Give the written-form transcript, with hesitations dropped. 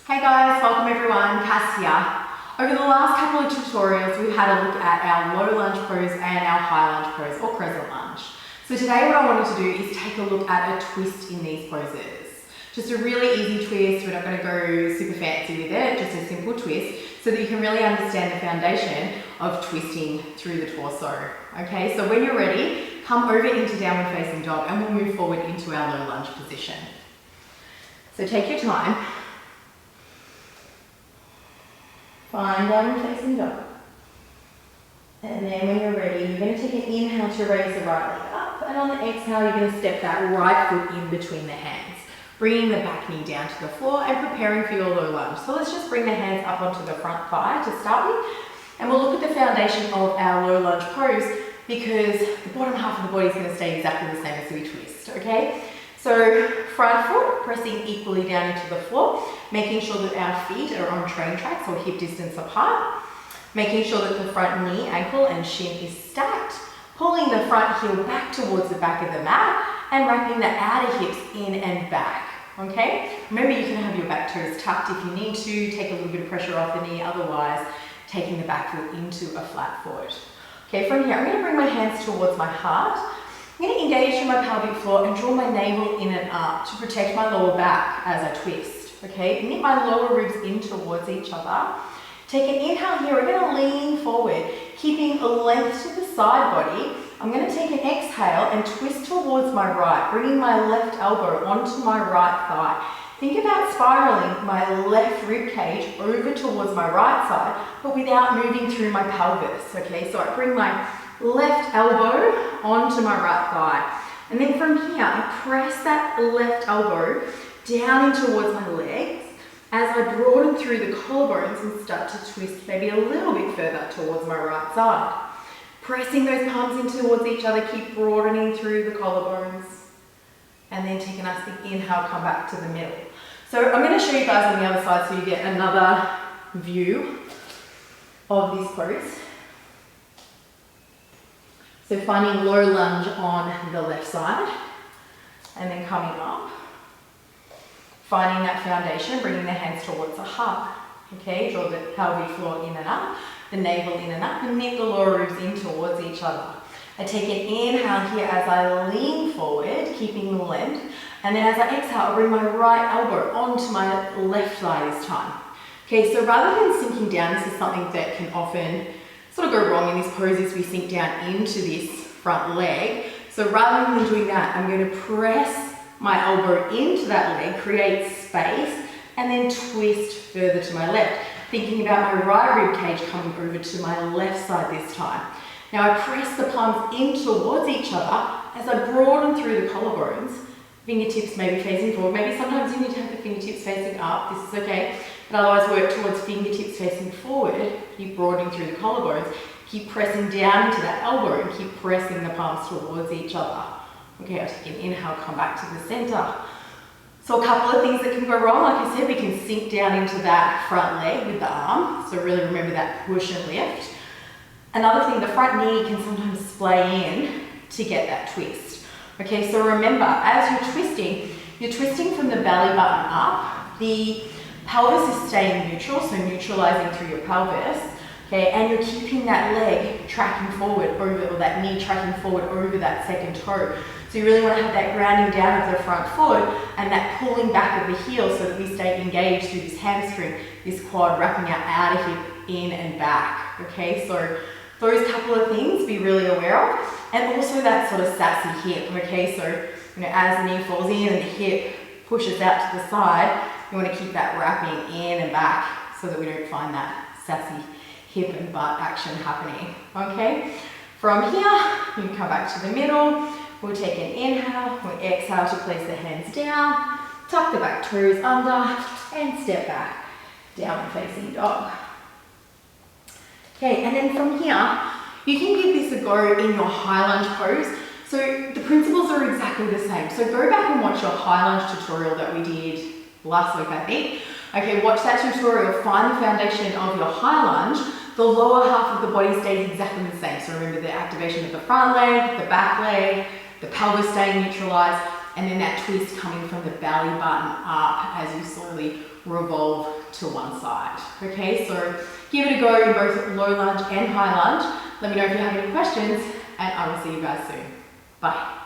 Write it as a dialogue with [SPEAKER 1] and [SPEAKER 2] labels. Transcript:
[SPEAKER 1] Hey guys, welcome everyone, Cass here. Over the last couple of tutorials, we've had a look at our low lunge pose and our high lunge pose or crescent lunge. So today what I wanted to do is take a look at a twist in these poses. Just a really easy twist, we're not going to go super fancy with it, just a simple twist so that you can really understand the foundation of twisting through the torso. Okay, so when you're ready, come over into downward facing dog and we'll move forward into our low lunge position. So take your time. Find downward facing dog. And then when you're ready, you're going to take an inhale to raise the right leg up, and on the exhale, you're going to step that right foot in between the hands, bringing the back knee down to the floor and preparing for your low lunge. So let's just bring the hands up onto the front thigh to start with, and we'll look at the foundation of our low lunge pose because the bottom half of the body is going to stay exactly the same as we twist, okay? So front foot pressing equally down into the floor, making sure that our feet are on train tracks or hip distance apart, making sure that the front knee, ankle and shin is stacked, pulling the front heel back towards the back of the mat and wrapping the outer hips in and back, okay? Remember, you can have your back toes tucked if you need to, take a little bit of pressure off the knee, otherwise taking the back foot into a flat foot. Okay, from here, I'm going to bring my hands towards my heart. I'm going to engage through my pelvic floor and draw my navel in and up to protect my lower back as I twist, okay? Knit my lower ribs in towards each other. Take an inhale here, we're going to lean forward, keeping a length to the side body. I'm going to take an exhale and twist towards my right, bringing my left elbow onto my right thigh. Think about spiraling my left rib cage over towards my right side, but without moving through my pelvis, okay? So I bring my left elbow onto my right thigh. And then from here, I press that left elbow down in towards my legs as I broaden through the collarbones and start to twist maybe a little bit further towards my right side. Pressing those palms in towards each other, keep broadening through the collarbones. And then take a nice big inhale, come back to the middle. So I'm going to show you guys on the other side so you get another view of this pose. So finding low lunge on the left side and then coming up. Finding that foundation, bringing the hands towards the heart. Okay, draw the pelvic floor in and up, the navel in and up, and knit the lower ribs in towards each other. I take an inhale here as I lean forward, keeping the length, and then as I exhale, I bring my right elbow onto my left thigh this time. Okay, so rather than sinking down, this is something that can often sort of go wrong in this pose is we sink down into this front leg. So rather than doing that, I'm going to press my elbow into that leg, create space, and then twist further to my left. Thinking about my right rib cage coming over to my left side this time. Now I press the palms in towards each other as I broaden through the collarbones. Fingertips maybe facing forward. Maybe sometimes you need to have the fingertips facing up. This is okay. But otherwise work towards fingertips facing forward. Keep broadening through the collarbones. Keep pressing down into that elbow and keep pressing the palms towards each other. Okay, I'll take an inhale, come back to the center. So a couple of things that can go wrong, like I said, we can sink down into that front leg with the arm. So really remember that push and lift. Another thing, the front knee can sometimes splay in to get that twist. Okay, so remember, as you're twisting from the belly button up. The pelvis is staying neutral, so neutralizing through your pelvis. Okay, and you're keeping that leg tracking forward over, or that knee tracking forward over that second toe. So you really want to have that grounding down of the front foot and that pulling back of the heel so that we stay engaged through this hamstring, this quad, wrapping our outer hip in and back. Okay, so those couple of things be really aware of. And also that sort of sassy hip. Okay, so as the knee falls in and the hip pushes out to the side, you want to keep that wrapping in and back so that we don't find that sassy hip and butt action happening. Okay, from here, you can come back to the middle. We'll take an inhale, we'll exhale to place the hands down, tuck the back toes under, and step back, downward facing dog. Okay, and then from here, you can give this a go in your high lunge pose. So the principles are exactly the same. So go back and watch your high lunge tutorial that we did last week, I think. Okay, watch that tutorial, find the foundation of your high lunge. The lower half of the body stays exactly the same. So remember the activation of the front leg, the back leg, the pelvis staying neutralized. and then that twist coming from the belly button up as you slowly revolve to one side. Okay, so give it a go in both low lunge and high lunge. Let me know if you have any questions, and I will see you guys soon. Bye.